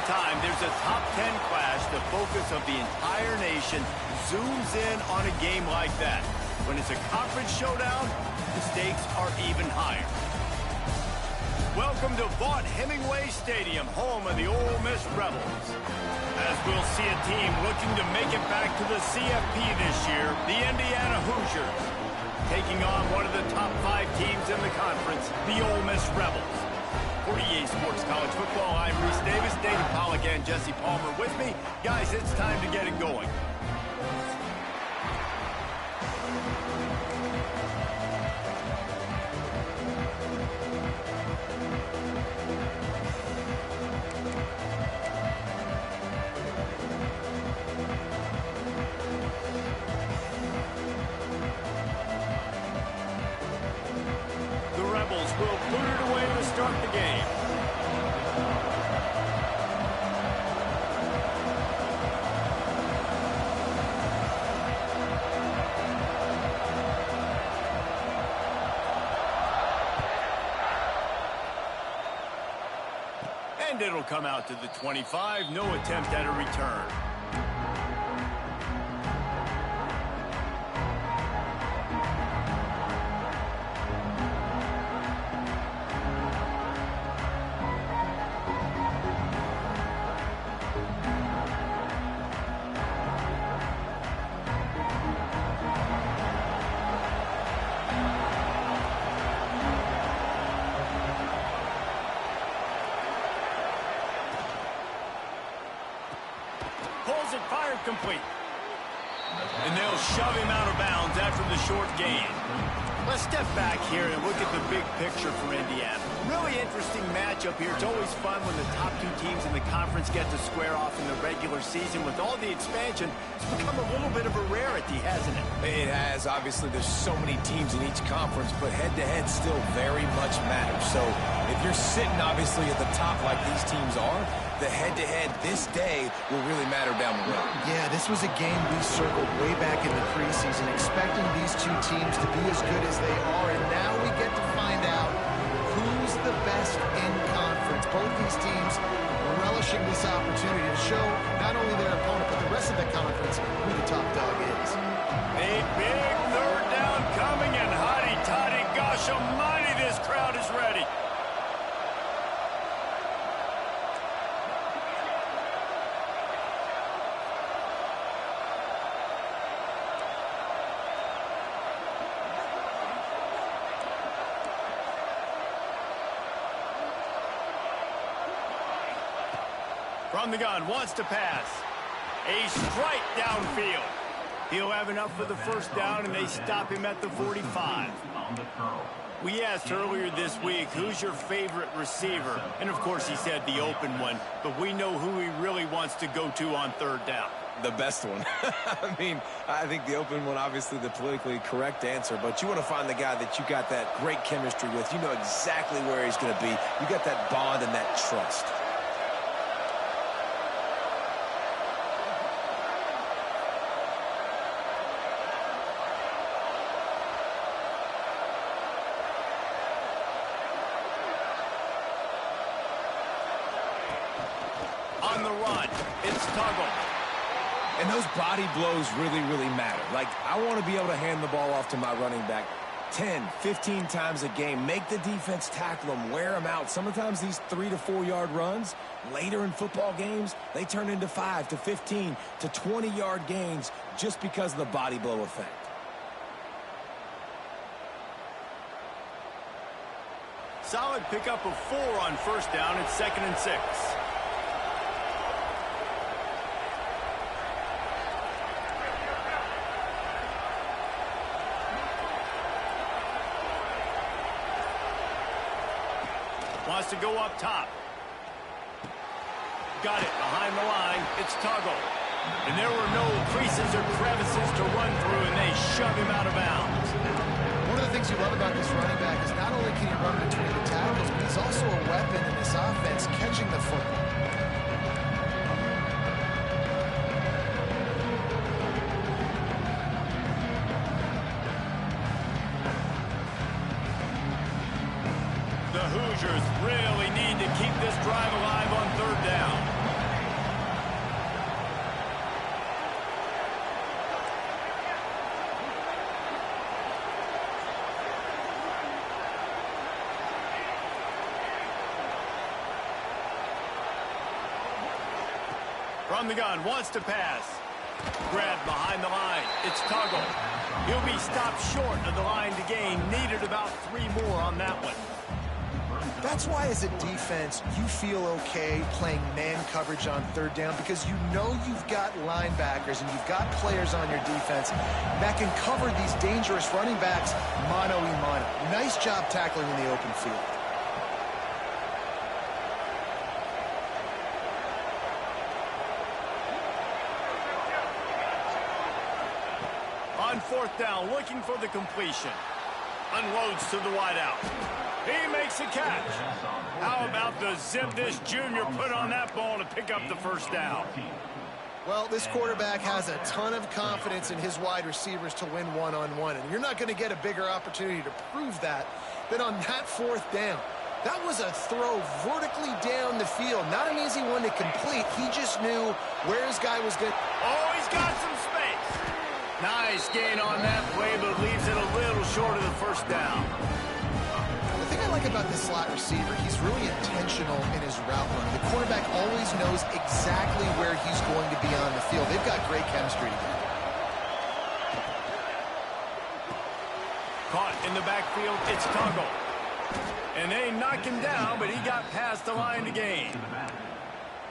time there's a top 10 clash, the focus of the entire nation zooms in on a game like that. When it's a conference showdown, the stakes are even higher. Welcome to Vaught-Hemingway Stadium, home of the Ole Miss Rebels. As we'll see a team looking to make it back to the CFP this year, the Indiana Hoosiers, taking on one of the top 5 teams in the conference, the Ole Miss Rebels. For EA Sports College Football, I'm Reese Davis, David Pollack, and Jesse Palmer with me. Guys, it's time to get it going. Will put it away to start the game. And it'll come out to the 25. No attempt at a return. Pulls it, fired, complete. And they'll shove him out of bounds after the short gain. Let's step back here and look at the big picture for Indiana. Really interesting matchup here. It's always fun when the top 2 teams in the conference get to square off in the regular season. With all the expansion, it's become a little bit of a rarity, hasn't it? It has. Obviously, there's so many teams in each conference, but head-to-head still very much matters. So if you're sitting, obviously, at the top like these teams are, the head-to-head this day will really matter down the road. Yeah, this was a game we circled way back in the preseason, expecting these 2 teams to be as good as they are, and now we get to find out who's the best in conference. Both these teams relishing this opportunity to show not only their opponent, but the rest of the conference who the top dog is. A big third down coming, and hotty-toddy, gosh almighty, this crowd is ready. From the gun, wants to pass. A strike downfield. He'll have enough for the first down, and they stop him at the 45. We asked earlier this week, who's your favorite receiver? And, of course, he said the open one. But we know who he really wants to go to on third down. The best one. I mean, I think the open one, obviously the politically correct answer, but you want to find the guy that you got that great chemistry with. You know exactly where he's going to be. You got that bond and that trust. On the run, it's Tuggle. And those body blows really, really matter. Like, I want to be able to hand the ball off to my running back 10, 15 times a game. Make the defense tackle them, wear them out. Sometimes these 3 to 4 yard runs, later in football games, they turn into 5 to 15 to 20 yard gains just because of the body blow effect. Solid pickup of 4 on first down. It's 2nd and 6. Wants to go up top. Got it behind the line. It's Tuggle. And there were no creases or crevices to run through, and they shove him out of bounds. One of the things you love about this running back is not only can he run between the tackles, but he's also a weapon in this offense, catching the football. The Hoosiers really need to keep this drive alive on third down. From the gun, wants to pass. Grab behind the line. It's Tuggle. He'll be stopped short of the line to gain. Needed about 3 more on that one. That's why, as a defense, you feel okay playing man coverage on 3rd down, because you know you've got linebackers and you've got players on your defense that can cover these dangerous running backs mano-a-mano. Nice job tackling in the open field. On 4th down, looking for the completion. Unloads to the wideout. He makes a catch. How about the zip this junior put on that ball to pick up the 1st down? Well, this quarterback has a ton of confidence in his wide receivers to win one-on-one, and you're not going to get a bigger opportunity to prove that than on that 4th down. That was a throw vertically down the field. Not an easy one to complete. He just knew where his guy was good. Oh, he's got some space. Nice gain on that play, but leaves it a little short of the 1st down. The thing I like about this slot receiver, he's really intentional in his route run. The quarterback always knows exactly where he's going to be on the field. They've got great chemistry together. Caught in the backfield, it's Tuggle. And they knock him down, but he got past the line to gain.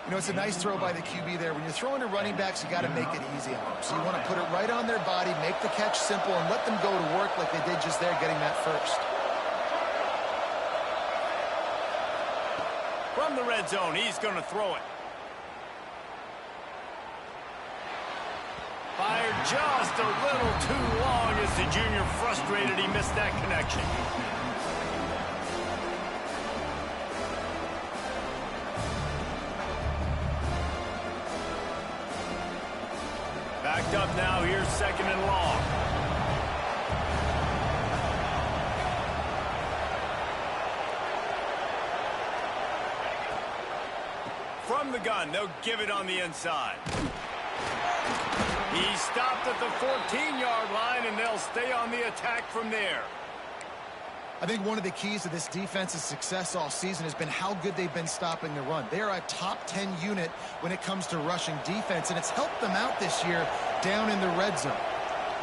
You know, it's a nice throw by the QB there. When you're throwing to running backs, you got to make it easy on them. So you want to put it right on their body, make the catch simple, and let them go to work like they did just there, getting that 1st. From the red zone, he's going to throw it. Fired just a little too long as the junior frustrated he missed that connection. Backed up now, here's 2nd and long. From the gun, they'll give it on the inside. He stopped at the 14-yard line, and they'll stay on the attack from there. I think one of the keys to this defense's success all season has been how good they've been stopping the run. They are a top 10 unit when it comes to rushing defense, and it's helped them out this year down in the red zone.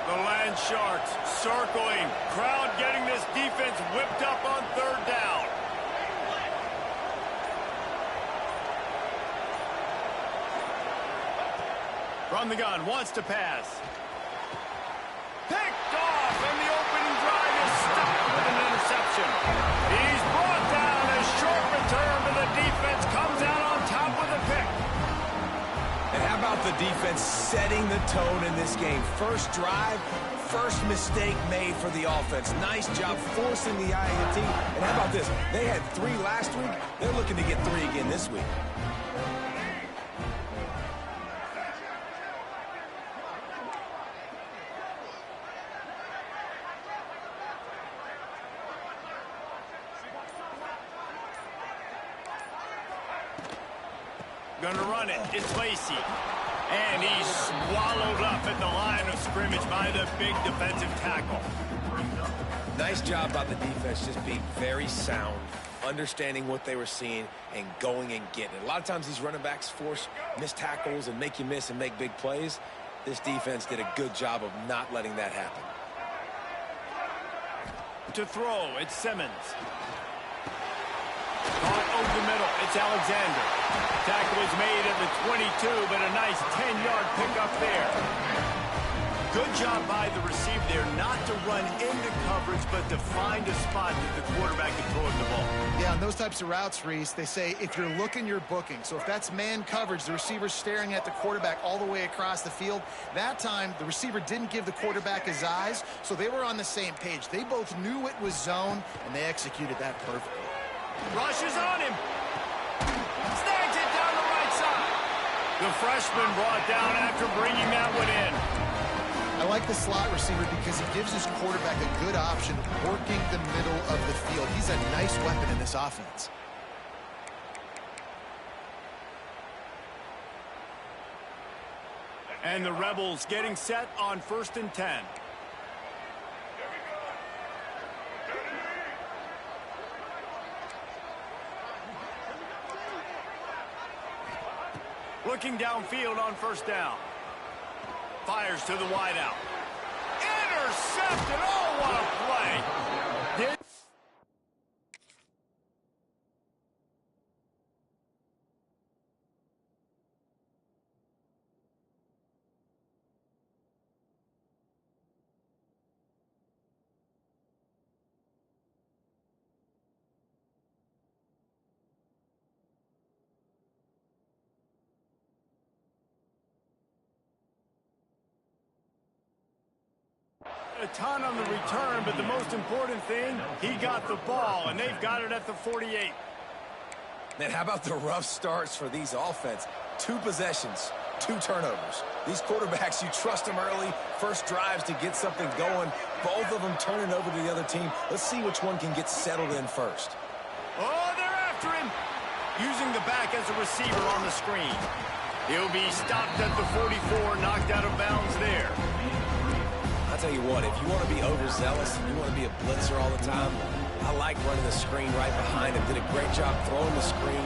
The Land Sharks circling. Crowd getting this defense whipped up on 3rd down. From the gun, wants to pass. Picked off, and the opening drive is stopped with an interception. He's brought down. A short return to the defense comes out on top with a pick. And how about the defense setting the tone in this game? 1st drive, 1st mistake made for the offense. Nice job forcing the INT. And how about this? They had 3 last week. They're looking to get 3 again this week. Gonna run it. It's Lacey. And he's swallowed up at the line of scrimmage by the big defensive tackle. Nice job by the defense, just being very sound, understanding what they were seeing, and going and getting it. A lot of times these running backs force missed tackles and make you miss and make big plays. This defense did a good job of not letting that happen. To throw, it's Simmons. Caught over the middle, it's Alexander. Tackle is made at the 22, but a nice 10-yard pickup there. Good job by the receiver there, not to run into coverage, but to find a spot that the quarterback can throw the ball. Yeah, on those types of routes, Reese, they say if you're looking, you're booking. So if that's man coverage, the receiver's staring at the quarterback all the way across the field. That time, the receiver didn't give the quarterback his eyes, so they were on the same page. They both knew it was zone, and they executed that perfectly. Rushes on him. Snags it down the right side. The freshman brought down after bringing that one in. I like the slot receiver because he gives his quarterback a good option working the middle of the field. He's a nice weapon in this offense. And the Rebels getting set on 1st and 10. Looking downfield on first down. Fires to the wideout. Intercepted. Oh, what a play. A ton on the return, but the most important thing, he got the ball, and they've got it at the 48. Man, how about the rough starts for these offense? 2 possessions, 2 turnovers. These quarterbacks, you trust them early, first drives to get something going. Both of them turning over to the other team. Let's see which one can get settled in first. Oh, they're after him. Using the back as a receiver on the screen. He'll be stopped at the 44, knocked out of bounds there. I'll tell you what, if you want to be overzealous, you want to be a blitzer all the time, I like running the screen right behind him. Did a great job throwing the screen.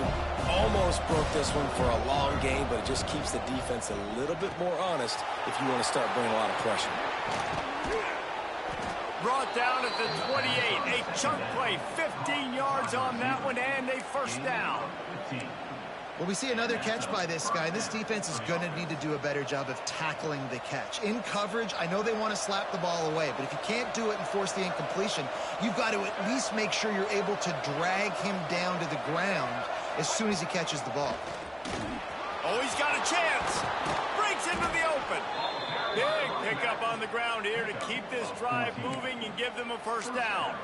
Almost broke this one for a long game, but it just keeps the defense a little bit more honest if you want to start bringing a lot of pressure. Brought down at the 28. A chunk play, 15 yards on that one, and a first down. Well, we see another catch by this guy. This defense is going to need to do a better job of tackling the catch. In coverage, I know they want to slap the ball away, but if you can't do it and force the incompletion, you've got to at least make sure you're able to drag him down to the ground as soon as he catches the ball. Oh, he's got a chance. Breaks into the open. Big pickup on the ground here to keep this drive moving and give them a first down.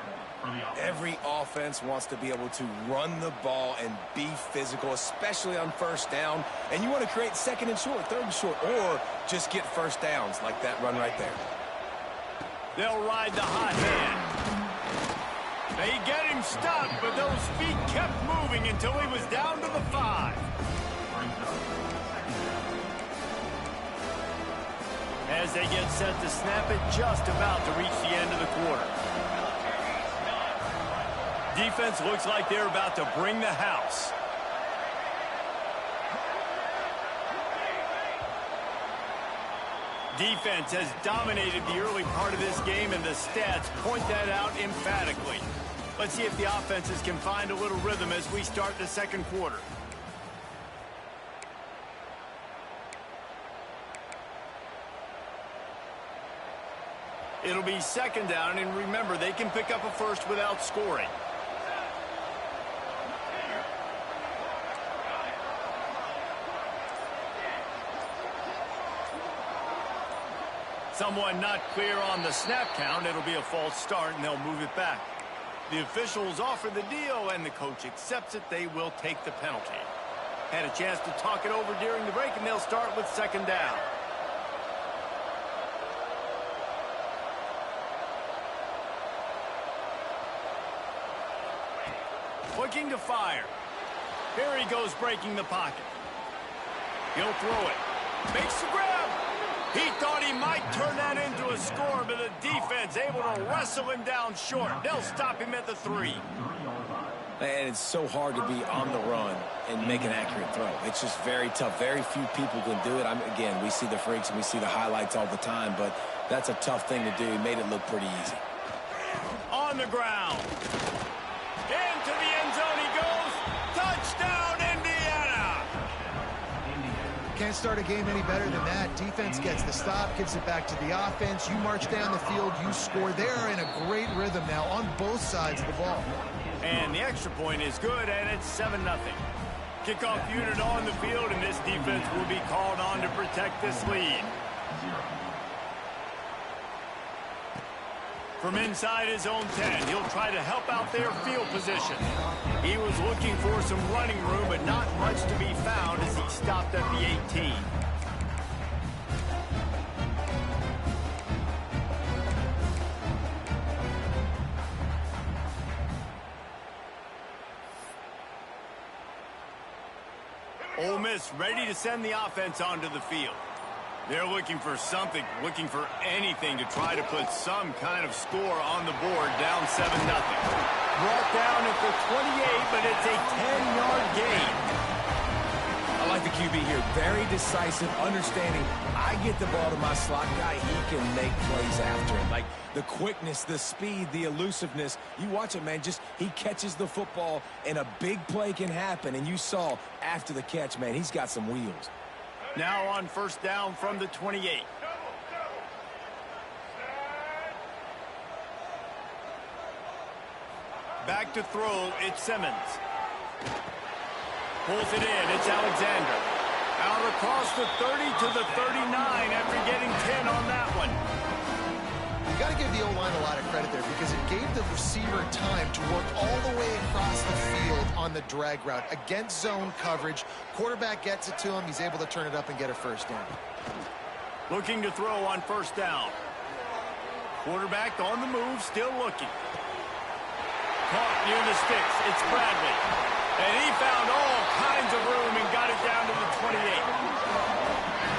Every offense wants to be able to run the ball and be physical, especially on first down. And you want to create second and short, third and short, or just get first downs like that run right there. They'll ride the hot hand. They get him stopped, but those feet kept moving until he was down to the 5. As they get set to snap it, just about to reach the end of the quarter. Defense looks like they're about to bring the house. Defense has dominated the early part of this game, and the stats point that out emphatically. Let's see if the offenses can find a little rhythm as we start the second quarter. It'll be second down, and remember, they can pick up a first without scoring. Someone not clear on the snap count. It'll be a false start, and they'll move it back. The officials offer the deal, and the coach accepts it. They will take the penalty. Had a chance to talk it over during the break, and they'll start with second down. Looking to fire. Here he goes, breaking the pocket. He'll throw it. Makes the grab. He thought he might turn that into a score, but the defense able to wrestle him down short. They'll stop him at the 3. And it's so hard to be on the run and make an accurate throw. It's just very tough. Very few people can do it. Again, we see the freaks and we see the highlights all the time, but that's a tough thing to do. He made it look pretty easy. On the ground. Into the end zone he goes. Touchdown, Indiana! Can't start a game any better than that. Defense gets the stop, gives it back to the offense. You march down the field, you score. They're in a great rhythm now on both sides of the ball. And the extra point is good, and it's 7-0. Kickoff unit on the field, and this defense will be called on to protect this lead. From inside his own 10, he'll try to help out their field position. He was looking for some running room, but not much to be found as he stopped at the 18. Ole Miss ready to send the offense onto the field. They're looking for something, looking for anything to try to put some kind of score on the board, down 7-0. Brought down at the 28, but it's a 10-yard gain. I like the QB here, very decisive, understanding I get the ball to my slot guy, he can make plays after it. Like the quickness, the speed, the elusiveness. You watch it, man, just he catches the football and a big play can happen. And you saw after the catch, man, he's got some wheels. Now on first down from the 28. Back to throw, it's Simmons. Pulls it in, it's Alexander. Out across the 30 to the 39 after getting 10 on that one. You got to give the O-line a lot of credit there because it gave the receiver time to work all the way across the field on the drag route. Against zone coverage, quarterback gets it to him, he's able to turn it up and get a first down. Looking to throw on first down. Quarterback on the move, still looking. Caught near the sticks, it's Bradley. And he found all kinds of room and got it down to the 28.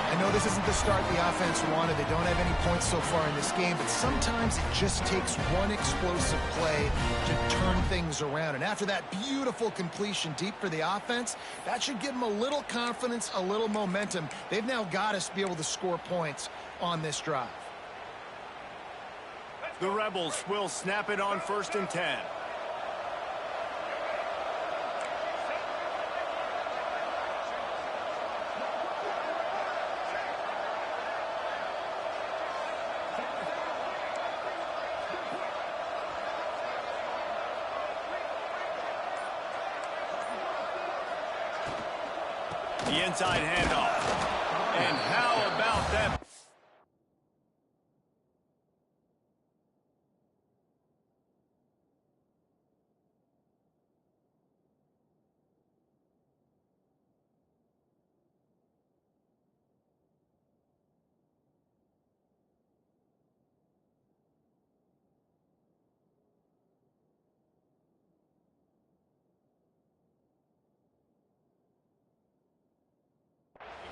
I know this isn't the start the offense wanted. They don't have any points so far in this game, but sometimes it just takes one explosive play to turn things around. And after that beautiful completion deep for the offense, that should give them a little confidence, a little momentum. They've now got us to be able to score points on this drive. The Rebels will snap it on first and 10. The inside handoff. And how about that?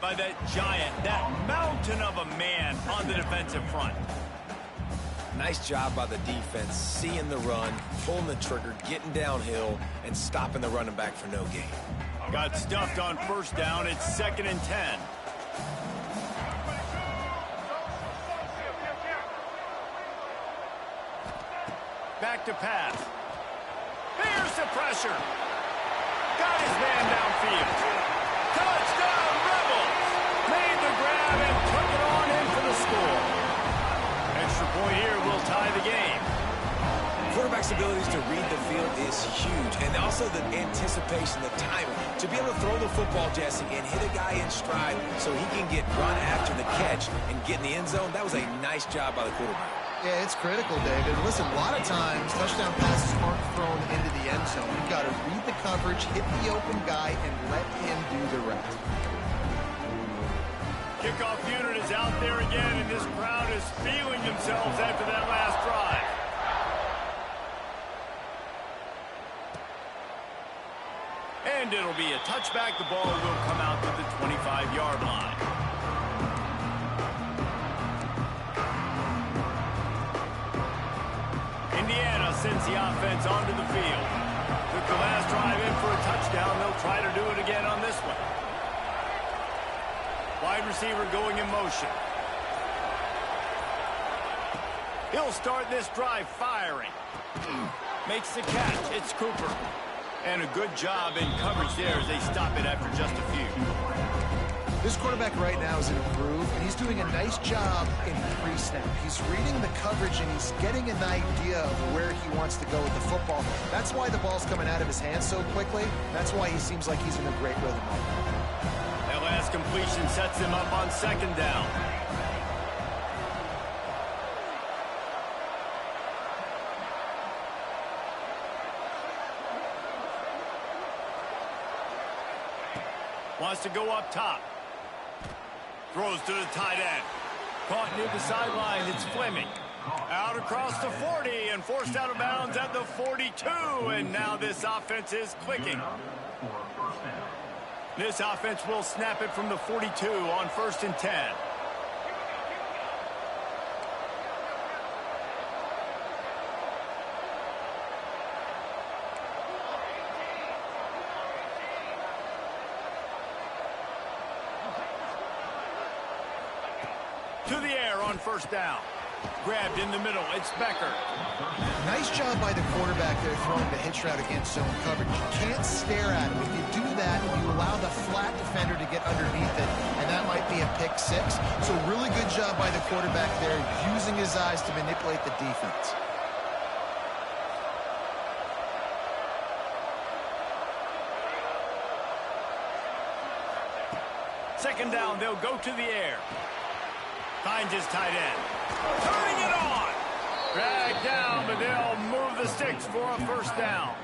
By that giant, that mountain of a man on the defensive front. Nice job by the defense, seeing the run, pulling the trigger, getting downhill, and stopping the running back for no gain. Got stuffed on first down. It's second and 10. Back to pass. Here's the pressure. Got his man downfield. Touchdown, Rebels! Made the grab and took it on in for the score. Extra point here will tie the game. Quarterback's abilities to read the field is huge, and also the anticipation, the timing. To be able to throw the football, Jesse, and hit a guy in stride so he can get run after the catch and get in the end zone, that was a nice job by the quarterback. Yeah, it's critical, David. Listen, a lot of times, touchdown passes aren't thrown into the end zone. You've got to read the coverage, hit the open guy, and let him do the rest. Kickoff unit is out there again, and this crowd is feeling themselves after that last drive. And it'll be a touchback. The ball will come out to the 25-yard line. Indiana sends the offense onto the field. Took the last drive in for a touchdown. They'll try to do it again on this one. Wide receiver going in motion. He'll start this drive firing. Makes the catch. It's Cooper. And a good job in coverage there as they stop it after just a few. This quarterback right now is in a groove, and he's doing a nice job in pre-snap. He's reading the coverage, and he's getting an idea of where he wants to go with the football. That's why the ball's coming out of his hands so quickly. That's why he seems like he's in a great rhythm. That last completion sets him up on second down. Wants to go up top. Throws to the tight end. Caught near the sideline. It's Fleming. Out across the 40 and forced out of bounds at the 42. And now this offense is clicking. This offense will snap it from the 42 on first and 10. To the air on first down. Grabbed in the middle. It's Becker. Nice job by the quarterback there throwing the hitch route against zone coverage. You can't stare at him. If you do that, you allow the flat defender to get underneath it, and that might be a pick six. So really good job by the quarterback there, using his eyes to manipulate the defense. Second down, they'll go to the air. Finds his tight end. Turning it on. Dragged down, but they'll move the sticks for a first down.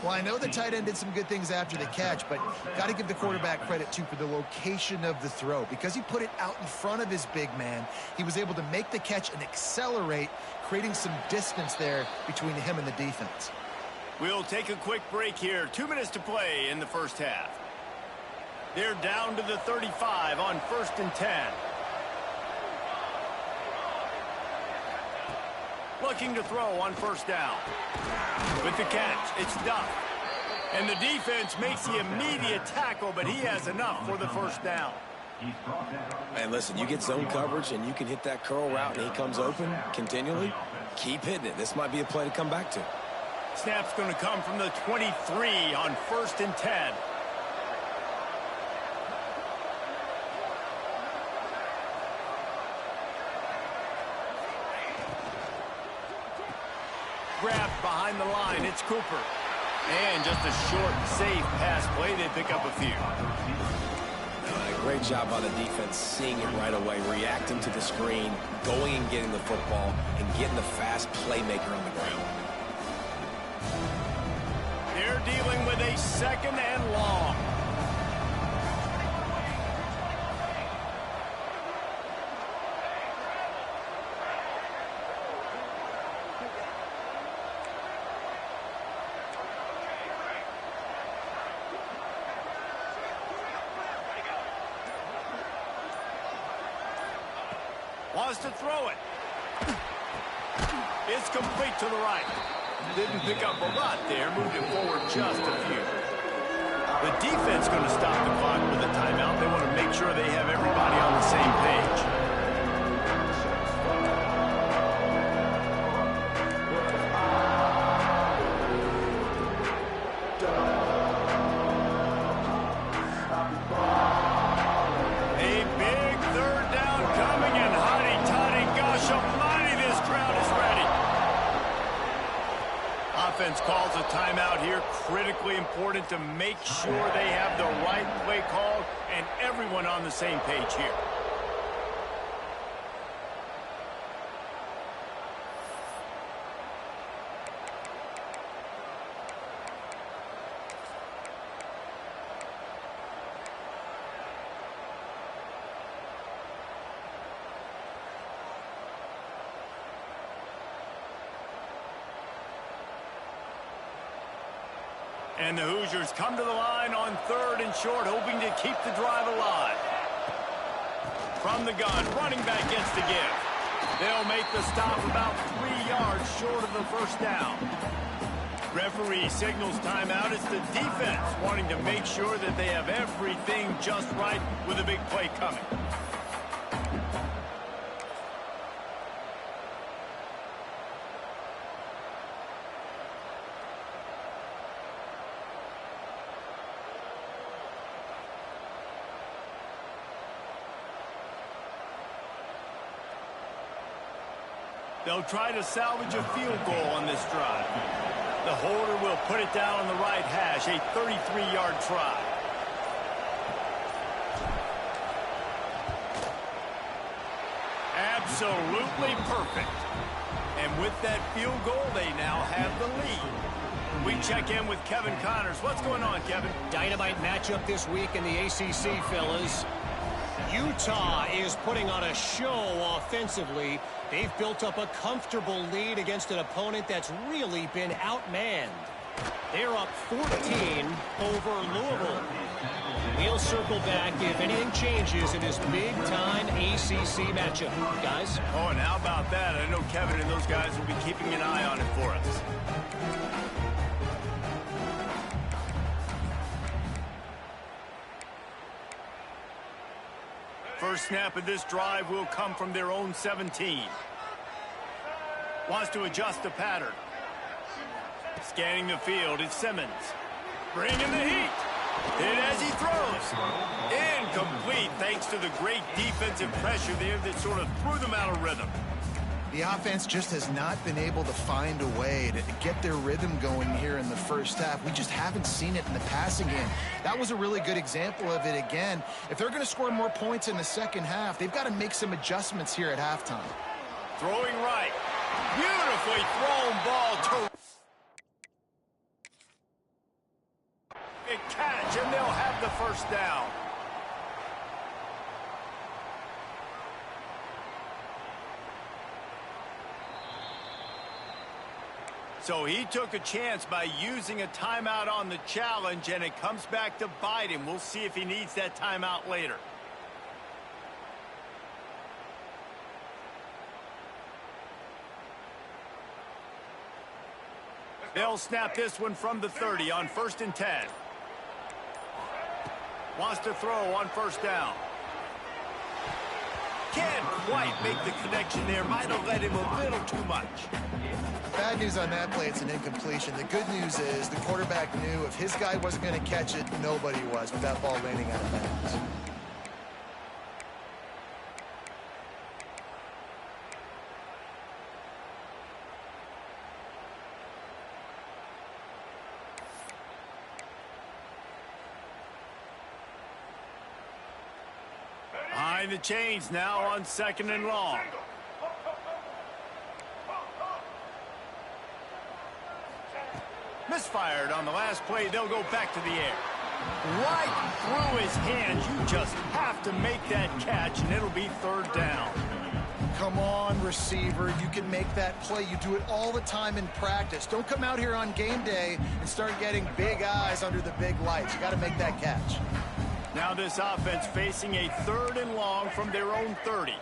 Well, I know the tight end did some good things after the catch, but got to give the quarterback credit, too, for the location of the throw. Because he put it out in front of his big man, he was able to make the catch and accelerate, creating some distance there between him and the defense. We'll take a quick break here. 2 minutes to play in the first half. They're down to the 35 on 1st and 10. Looking to throw on first down. With the catch, it's Duff. And the defense makes the immediate tackle, but he has enough for the first down. Man, listen, you get zone coverage and you can hit that curl route and he comes open continually. Keep hitting it. This might be a play to come back to. Snap's going to come from the 23 on 1st and 10. Grabbed behind the line. It's Cooper. And just a short, safe pass play. They pick up a few. Great job by the defense, seeing it right away, reacting to the screen, going and getting the football, and getting the fast playmaker on the ground. They're dealing with a second and long. Wants to throw it. It's complete to the right. Didn't pick up a lot there. Moved it forward just a few. The defense going to stop the clock with a timeout. They want to make sure they have everybody on the same page. Offense calls a timeout here. Critically important to make sure they have the right play called and everyone on the same page here. And the Hoosiers come to the line on 3rd and short, hoping to keep the drive alive. From the gun, running back gets the give. They'll make the stop about 3 yards short of the first down. Referee signals timeout. It's the defense wanting to make sure that they have everything just right with a big play coming. They'll try to salvage a field goal on this drive. The holder will put it down on the right hash, a 33-yard try. Absolutely perfect. And with that field goal, they now have the lead. We check in with Kevin Connors. What's going on, Kevin? Dynamite matchup this week in the ACC, fellas. Utah is putting on a show offensively. They've built up a comfortable lead against an opponent that's really been outmanned. They're up 14 over Louisville. We'll circle back if anything changes in this big-time ACC matchup. Guys? Oh, and how about that? I know Kevin and those guys will be keeping an eye on it for us. First snap of this drive will come from their own 17. Wants to adjust the pattern. Scanning the field, it's Simmons. Bringing the heat. Hit as he throws. Incomplete thanks to the great defensive pressure there that sort of threw them out of rhythm. The offense just has not been able to find a way to get their rhythm going here in the first half. We just haven't seen it in the passing game. That was a really good example of it again. If they're going to score more points in the second half, they've got to make some adjustments here at halftime. Throwing right. Beautifully thrown ball to a catch, and they'll have the first down. So he took a chance by using a timeout on the challenge, and it comes back to bite him. We'll see if he needs that timeout later. They'll snap this one from the 30 on 1st and 10. Wants to throw on first down. Can't quite make the connection there. Might have led him a little too much. Bad news on that play, it's an incompletion. The good news is the quarterback knew if his guy wasn't going to catch it, nobody was with that ball landing out of bounds. Behind the chains now on 2nd and long. Misfired on the last play. They'll go back to the air. Right through his hands. You just have to make that catch, and it'll be 3rd down. Come on, receiver. You can make that play. You do it all the time in practice. Don't come out here on game day and start getting big eyes under the big lights. You got to make that catch. Now this offense facing a 3rd and long from their own 30.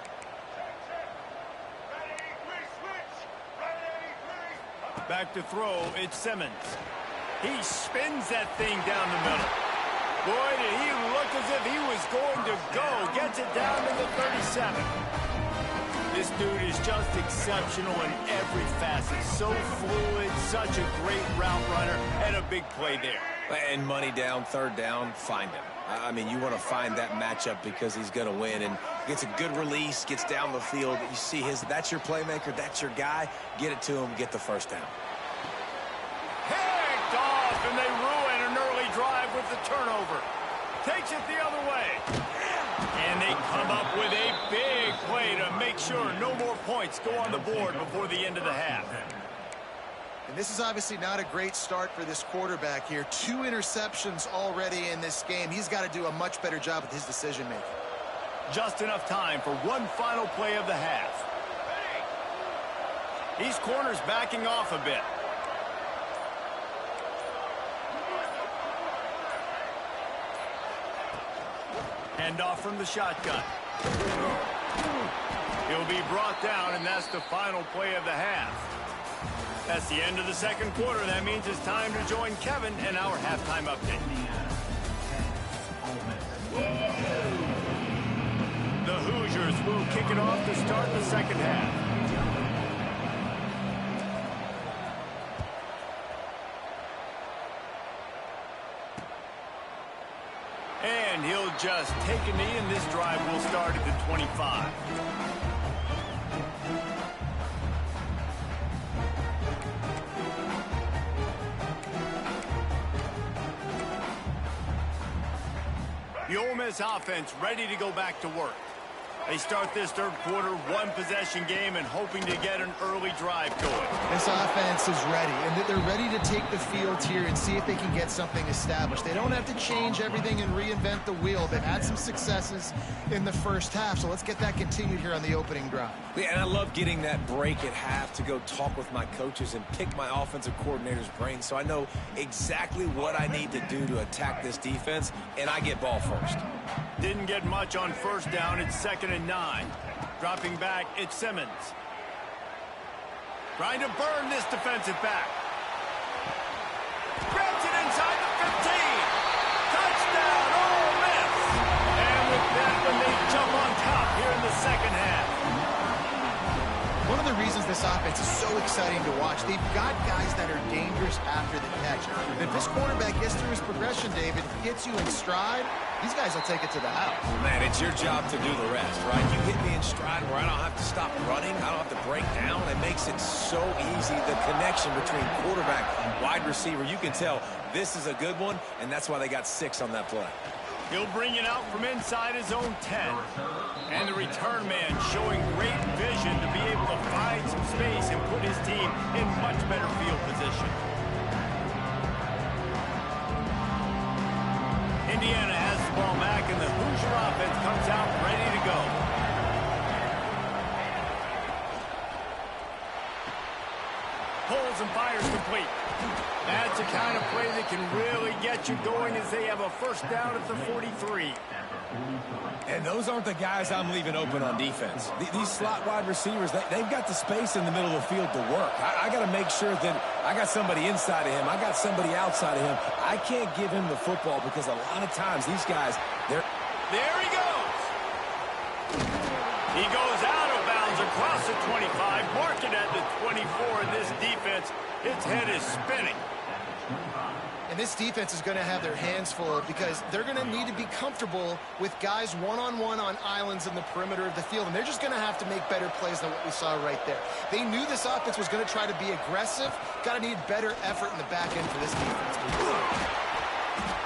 Back to throw, it's Simmons. He spins that thing down the middle. Boy, did he look as if he was going to go. Gets it down to the 37. This dude is just exceptional in every facet. So fluid, such a great route runner, and a big play there. And money down, 3rd down, find him. I mean, you want to find that matchup because he's going to win, and gets a good release, gets down the field. You see that's your playmaker, that's your guy. Get it to him, get the first down. Picked off, and they ruin an early drive with the turnover. Takes it the other way. And they come up with a big play to make sure no more points go on the board before the end of the half. And this is obviously not a great start for this quarterback here. 2 interceptions already in this game. He's got to do a much better job with his decision-making. Just enough time for one final play of the half. These corners backing off a bit. Hand off from the shotgun. He'll be brought down, and that's the final play of the half. That's the end of the 2nd quarter. That means it's time to join Kevin in our halftime update. The Hoosiers will kick it off to start the 2nd half. And he'll just take a knee, and this drive will start at the 25. The Ole Miss offense ready to go back to work. They start this 3rd quarter, 1-possession game, and hoping to get an early drive going. This offense is ready, and they're ready to take the field here and see if they can get something established. They don't have to change everything and reinvent the wheel. They've had some successes in the first half, so let's get that continued here on the opening drive. Yeah, and I love getting that break at half to go talk with my coaches and pick my offensive coordinator's brain so I know exactly what I need to do to attack this defense, and I get ball first. Didn't get much on first down. It's 2nd and 9. Dropping back, it's Simmons. Trying to burn this defensive back. Grabs it inside the 15. Touchdown, Ole Miss. And with that, when they jump on top reasons this offense is so exciting to watch. They've got guys that are dangerous after the catch. If this quarterback gets through his progression, David, gets you in stride, these guys will take it to the house. Man, it's your job to do the rest, right? You hit me in stride where I don't have to stop running. I don't have to break down. It makes it so easy. The connection between quarterback and wide receiver, you can tell this is a good one, and that's why they got 6 on that play. He'll bring it out from inside his own 10. And the return man showing great vision to be able to find some space and put his team in much better field position. Indiana has the ball back, and the Hoosier offense comes out ready to go. Pulls and fires complete. That's the kind of play that can really get you going as they have a first down at the 43. And those aren't the guys I'm leaving open on defense. These slot wide receivers, they've got the space in the middle of the field to work. I got to make sure that I got somebody inside of him. I got somebody outside of him. I can't give him the football because a lot of times these guys, they're... There he goes. He goes out of bounds across the 25, marking at the 24 in this defense. Its head is spinning. And this defense is going to have their hands full because they're going to need to be comfortable with guys one-on-one on islands in the perimeter of the field. And they're just going to have to make better plays than what we saw right there. They knew this offense was going to try to be aggressive. Got to need better effort in the back end for this defense.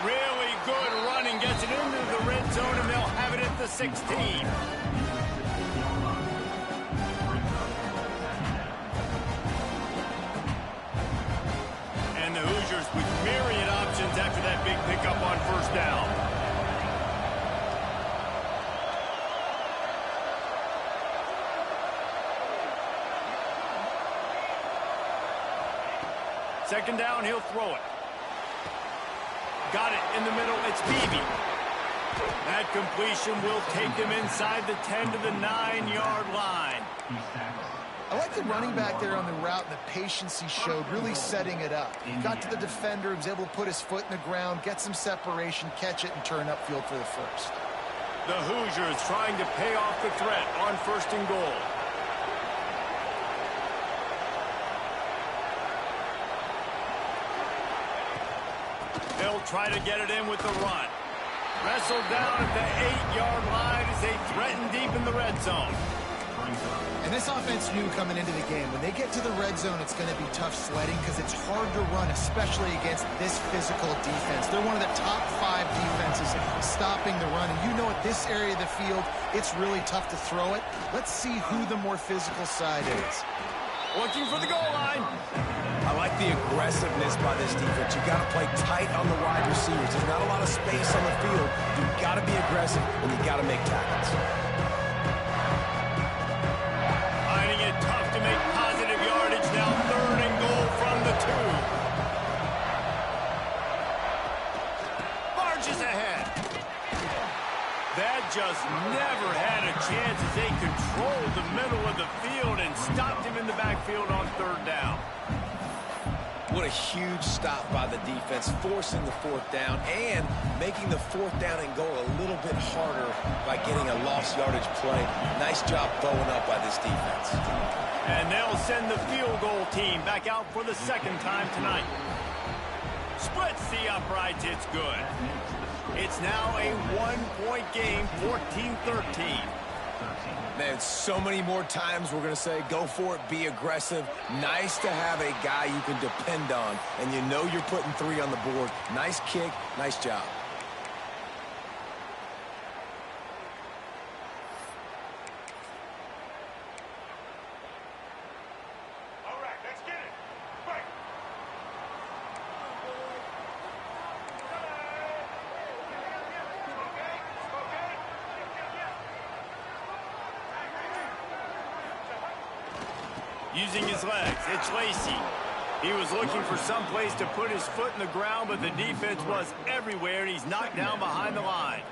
Really good running. Gets it into the red zone, and they'll have it at the 16. And the Hoosiers with myriad options after that big pickup on first down. Second down, he'll throw it. Got it in the middle. It's Beebe. That completion will take them inside the 10 to the 9-yard line. I like the running back there on the route and the patience he showed, really setting it up. He got to the defender, was able to put his foot in the ground, get some separation, catch it, and turn upfield for the first. The Hoosiers trying to pay off the threat on first and goal. They'll try to get it in with the run. Wrestled down at the 8-yard line as they threaten deep in the red zone. And this offense knew coming into the game, when they get to the red zone, it's going to be tough sledding because it's hard to run, especially against this physical defense. They're one of the top 5 defenses stopping the run. And you know at this area of the field, it's really tough to throw it. Let's see who the more physical side is. Looking for the goal line. I like the aggressiveness by this defense. You got to play tight on the wide receivers. There's not a lot of space on the field. You've got to be aggressive, and you've got to make tackles. Finding it tough to make positive yardage now. Third and goal from the 2. Barges ahead. That just never had a chance as they controlled the middle of the field and stopped him in the backfield on third down. What a huge stop by the defense, forcing the fourth down and making the fourth down and goal a little bit harder by getting a lost yardage play. Nice job throwing up by this defense. And they'll send the field goal team back out for the second time tonight. Splits the uprights, it's good. It's now a 1-point game, 14-13. Man, so many more times we're going to say, go for it, be aggressive. Nice to have a guy you can depend on, and you know you're putting 3 on the board. Nice kick, nice job. All right, let's get it. Right. Using his legs, it's Lacey. He was looking for some place to put his foot in the ground, but the defense was everywhere, and he's knocked down behind the line.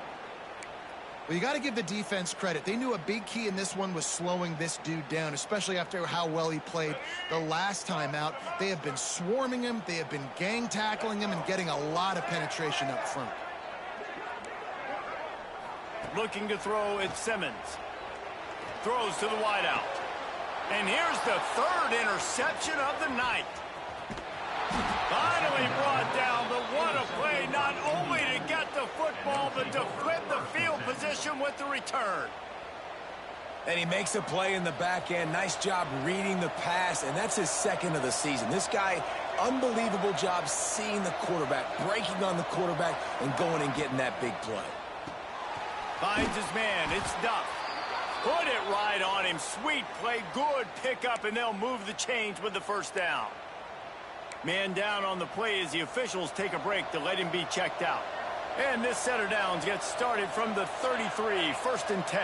Well, you got to give the defense credit. They knew a big key in this one was slowing this dude down, especially after how well he played the last time out. They have been swarming him. They have been gang tackling him and getting a lot of penetration up front. Looking to throw, it's Simmons. Throws to the wideout. And here's the third interception of the night. Finally brought down, but what a play, not only to get the football, but to flip the field position with the return. And he makes a play in the back end. Nice job reading the pass, and that's his second of the season. This guy, unbelievable job seeing the quarterback, breaking on the quarterback, and going and getting that big play. Finds his man. It's Duff. Put it right on him. Sweet play. Good pickup, and they'll move the chains with the first down. Man down on the play as the officials take a break to let him be checked out. And this set of downs gets started from the 33, 1st and 10.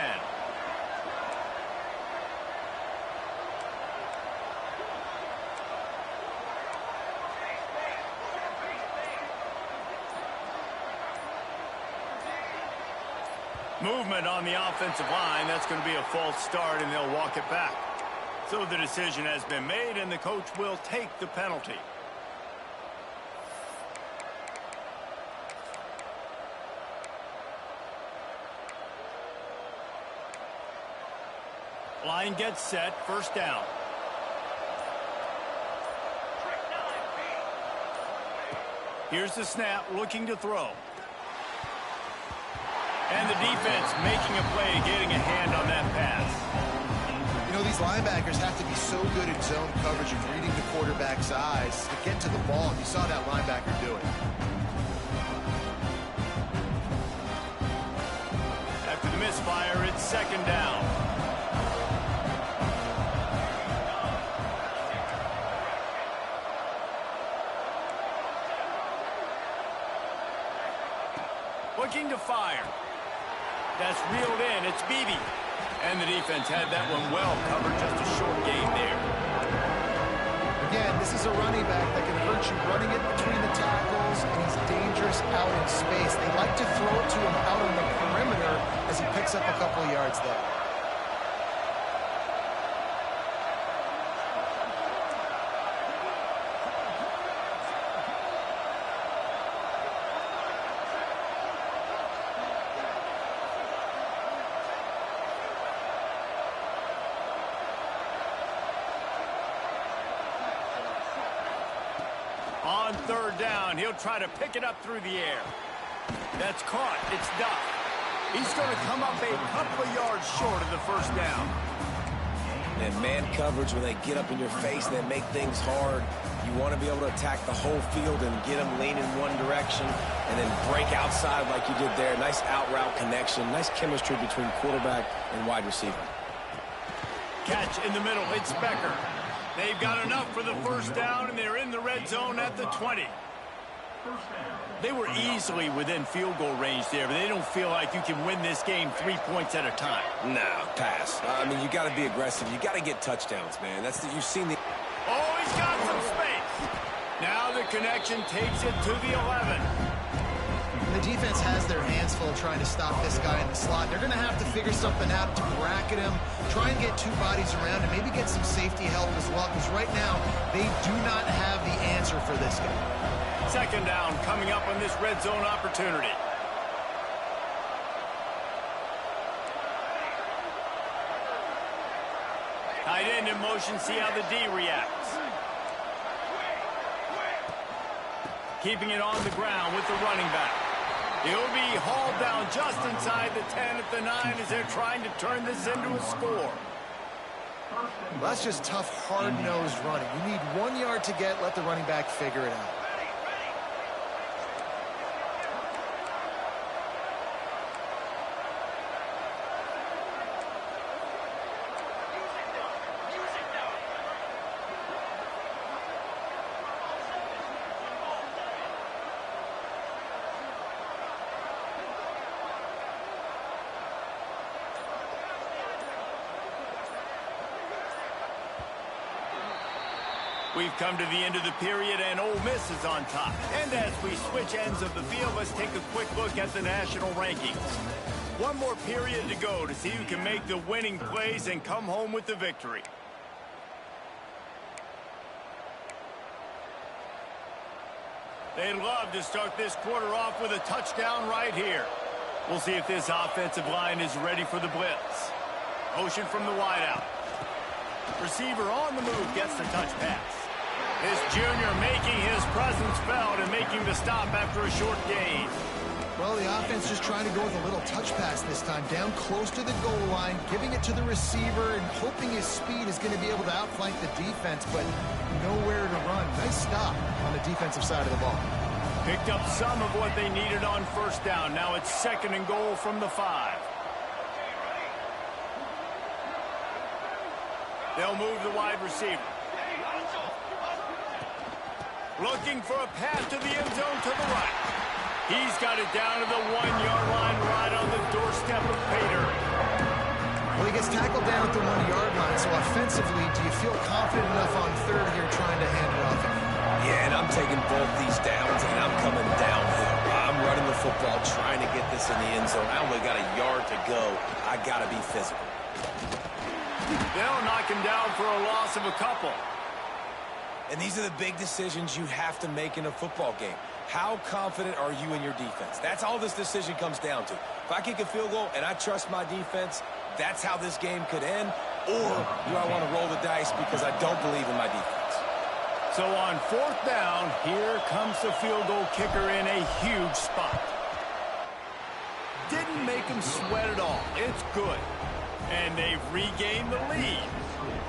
Movement on the offensive line. That's going to be a false start, and they'll walk it back. So the decision has been made, and the coach will take the penalty. Line gets set. First down. Here's the snap, looking to throw. And the defense making a play, getting a hand on that pass. You know, these linebackers have to be so good in zone coverage and reading the quarterback's eyes to get to the ball. And you saw that linebacker do it. After the misfire, it's second down. Looking to fire. That's reeled in. It's Beebe. And the defense had that one well covered. Just a short gain there. Again, this is a running back that can hurt you running it between the tackles, and he's dangerous out in space. They like to throw it to him out on the perimeter as he picks up a couple of yards there. On third down, he'll try to pick it up through the air. That's caught. It's Duff. He's going to come up a couple of yards short of the first down. And man coverage, when they get up in your face and they make things hard, you want to be able to attack the whole field and get them leaning one direction and then break outside like you did there. Nice out route connection. Nice chemistry between quarterback and wide receiver. Catch in the middle. It's Becker. They've got enough for the first down, and they're in the red zone at the 20. They were easily within field goal range there, but they don't feel like you can win this game 3 points at a time. No, pass. I mean, you got to be aggressive. You got to get touchdowns, man. You've seen the... Oh, he's got some space. Now the connection takes it to the 11. The defense has their hands full trying to stop this guy in the slot. They're going to have to figure something out to bracket him, try and get two bodies around, and maybe get some safety help as well, because right now they do not have the answer for this guy. Second down coming up on this red zone opportunity. Tight end in motion, see how the D reacts. Keeping it on the ground with the running back. He'll be hauled down just inside the 10 at the 9 as they're trying to turn this into a score. Well, that's just tough, hard-nosed running. You need 1 yard to get, let the running back figure it out. We've come to the end of the period, and Ole Miss is on top. And as we switch ends of the field, let's take a quick look at the national rankings. One more period to go to see who can make the winning plays and come home with the victory. They'd love to start this quarter off with a touchdown right here. We'll see if this offensive line is ready for the blitz. Motion from the wideout. Receiver on the move gets the touch pass. This junior making his presence felt and making the stop after a short gain. Well, the offense just trying to go with a little touch pass this time, down close to the goal line, giving it to the receiver and hoping his speed is going to be able to outflank the defense, but nowhere to run. Nice stop on the defensive side of the ball. Picked up some of what they needed on first down. Now it's 2nd and goal from the 5. They'll move the wide receiver. Looking for a pass to the end zone to the right. He's got it down to the 1-yard line right on the doorstep of Pater. Well, he gets tackled down at the 1-yard line, so offensively, do you feel confident enough on 3rd here trying to hand it off? Yeah, and I'm taking both these downs, and I'm coming downhill. I'm running the football, trying to get this in the end zone. I only got a yard to go. I got to be physical. They'll knock him down for a loss of a couple. And these are the big decisions you have to make in a football game. How confident are you in your defense? That's all this decision comes down to. If I kick a field goal and I trust my defense, that's how this game could end. Or do I want to roll the dice because I don't believe in my defense? So on 4th down, here comes the field goal kicker in a huge spot. Didn't make him sweat at all. It's good. And they've regained the lead.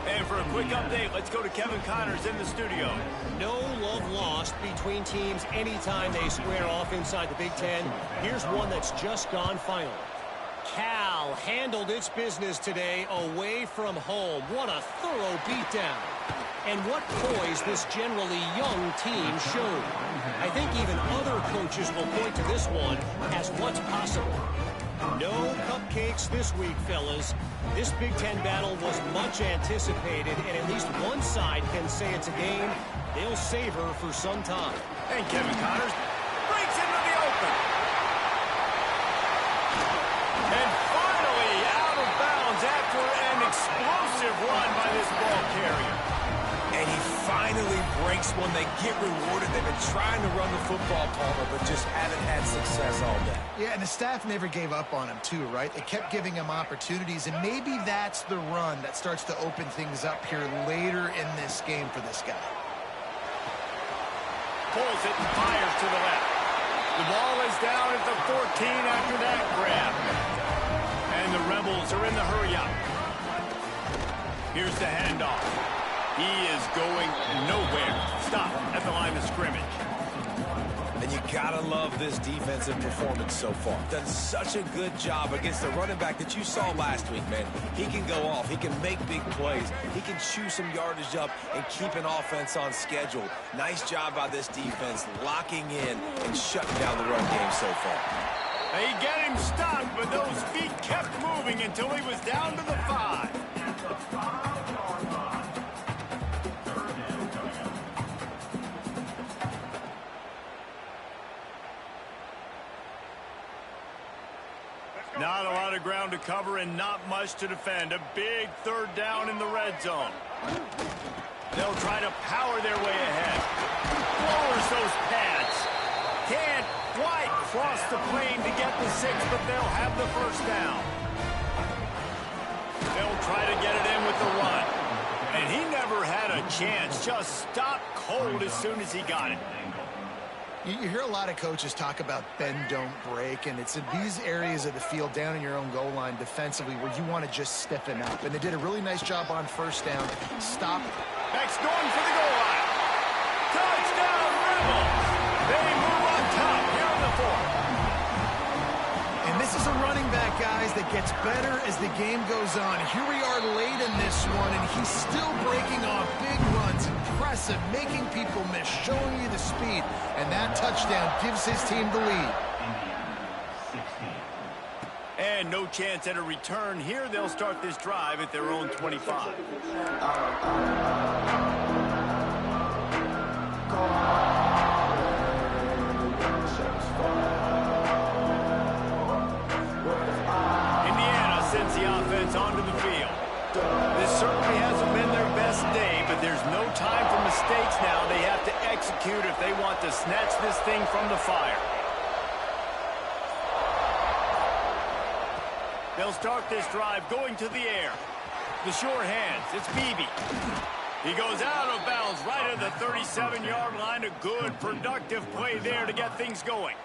And for a quick update, let's go to Kevin Connors in the studio. No love lost between teams anytime they square off inside the Big Ten. Here's one that's just gone final. Cal handled its business today away from home. What a thorough beatdown. And what poise this generally young team showed. I think even other coaches will point to this one as what's possible. No cupcakes this week, fellas. This Big Ten battle was much anticipated, and at least one side can say it's a game they'll savor for some time. And Kevin Connors breaks into the open. And finally out of bounds after an explosive run by this ball carrier. And he finally breaks one. They get rewarded. They've been trying to run the football, Palmer, but just haven't had success all day. Yeah, and the staff never gave up on him, too, right? They kept giving him opportunities, and maybe that's the run that starts to open things up here later in this game for this guy. Pulls it and fires to the left. The ball is down at the 14 after that grab. And the Rebels are in the hurry-up. Here's the handoff. He is going nowhere. Stop at the line of scrimmage. And you gotta love this defensive performance so far. Done such a good job against the running back that you saw last week, man. He can go off. He can make big plays. He can chew some yardage up and keep an offense on schedule. Nice job by this defense locking in and shutting down the run game so far. They get him stopped, but those feet kept moving until he was down to the 5. Not a lot of ground to cover and not much to defend. A big 3rd down in the red zone. They'll try to power their way ahead. Lowers those pads. Can't quite cross the plane to get the 6, but they'll have the 1st down. They'll try to get it in with the run. And he never had a chance. Just stopped cold as soon as he got it. You hear a lot of coaches talk about bend, don't break, and it's in these areas of the field down in your own goal line defensively where you want to just stiffen up. And they did a really nice job on 1st down. Stop. Beck's going for the goal line. Touchdown, Rebels. They move on top here in the 4th. And this is a running back, guys, that gets better as the game goes on. Here we are late in this one, and he's still breaking off big runs. Impressive, making people miss, showing you the speed. And that touchdown gives his team the lead. And no chance at a return here. They'll start this drive at their own 25. Indiana sends the offense onto the field. This certainly hasn't been their best day, but there's no time for mistakes now. They have to execute if they want to snatch this thing from the fire. They'll start this drive going to the air. The sure hands. It's Beebe. He goes out of bounds right at the 37-yard line. A good, productive play there to get things going.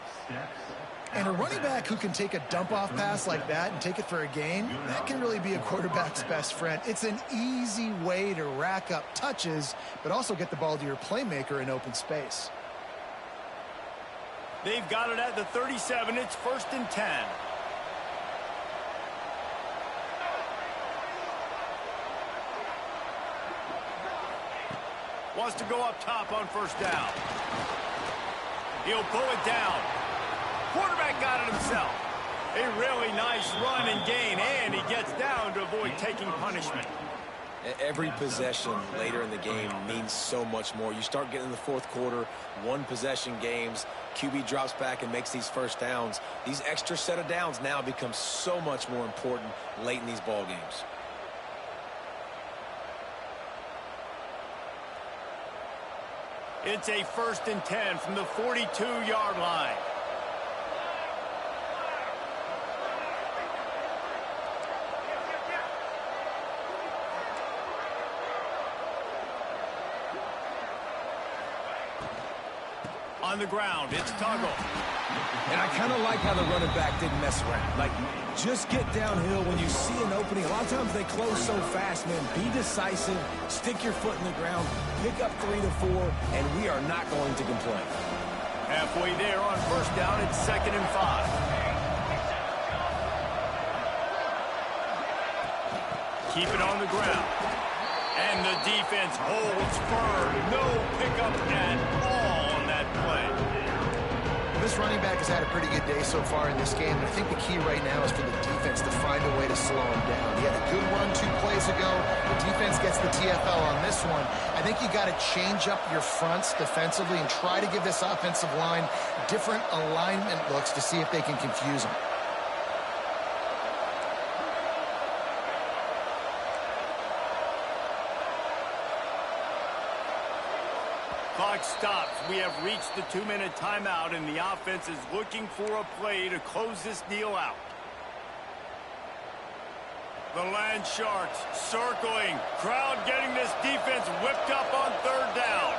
And a running back who can take a dump-off pass like that and take it for a gain, that can really be a quarterback's best friend. It's an easy way to rack up touches, but also get the ball to your playmaker in open space. They've got it at the 37. It's 1st and 10. Wants to go up top on 1st down. He'll pull it down. Quarterback got it himself. A really nice run and gain, and he gets down to avoid taking punishment. Every possession later in the game means so much more. You start getting in the 4th quarter, one-possession games, QB drops back and makes these 1st downs. These extra set of downs now become so much more important late in these ball games. It's a 1st and 10 from the 42-yard line. On the ground, it's Tuggle. And I kind of like how the running back didn't mess around. Like, just get downhill when you see an opening. A lot of times they close so fast, man. Be decisive, stick your foot in the ground, pick up 3 to 4, and we are not going to complain. Halfway there on 1st down, it's 2nd and 5. Keep it on the ground. And the defense holds firm. No pickup at all on that play. This running back has had a pretty good day so far in this game, and I think the key right now is for the defense to find a way to slow him down. He had a good run 2 plays ago. The defense gets the TFL on this one. I think you got to change up your fronts defensively and try to give this offensive line different alignment looks to see if they can confuse him. Clock stops. We have reached the 2-minute timeout, and the offense is looking for a play to close this deal out. The Land Sharks circling. Crowd getting this defense whipped up on 3rd down.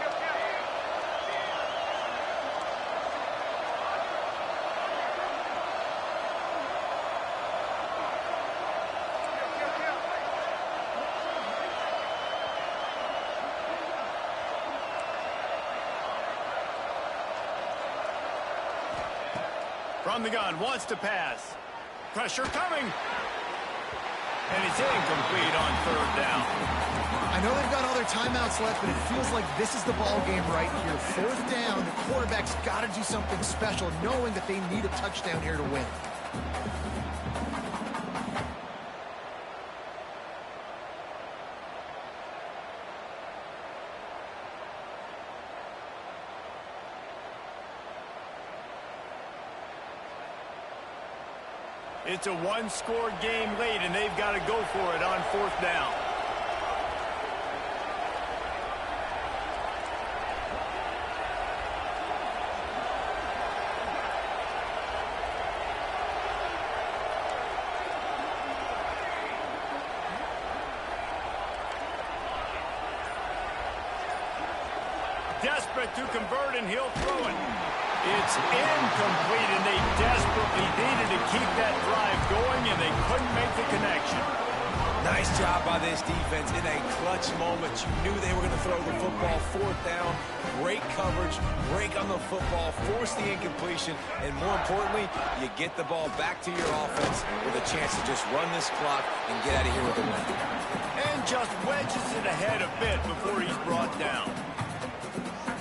From the gun, wants to pass. Pressure coming. And it's incomplete on 3rd down. I know they've got all their timeouts left, but it feels like this is the ball game right here. 4th down, the quarterback's got to do something special, knowing that they need a touchdown here to win. It's a 1-score game late, and they've got to go for it on 4th down. Desperate to convert, and he'll throw it. It's incomplete, and they desperately needed to keep that drive going, and they couldn't make the connection. Nice job by this defense in a clutch moment. You knew they were going to throw the football. 4th down, great coverage, break on the football, force the incompletion, and more importantly, you get the ball back to your offense with a chance to just run this clock and get out of here with a win. And just wedges it ahead a bit before he's brought down.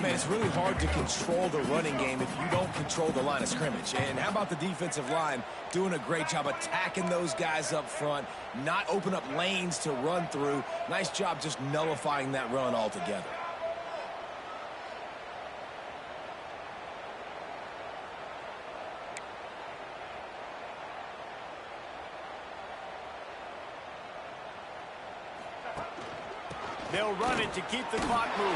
Man, it's really hard to control the running game if you don't control the line of scrimmage. And how about the defensive line doing a great job attacking those guys up front, not open up lanes to run through. Nice job just nullifying that run altogether. They'll run it to keep the clock moving.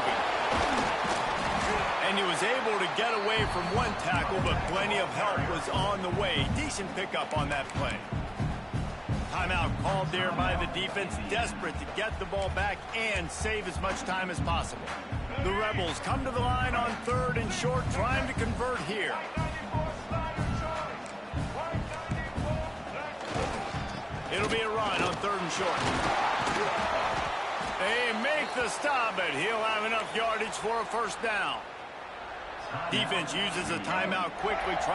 And he was able to get away from one tackle, but plenty of help was on the way. Decent pickup on that play. Timeout called there by the defense, desperate to get the ball back and save as much time as possible. The Rebels come to the line on 3rd and short, trying to convert here. It'll be a run on 3rd and short. They make the stop, but he'll have enough yardage for a first down. Defense uses a timeout quickly, trying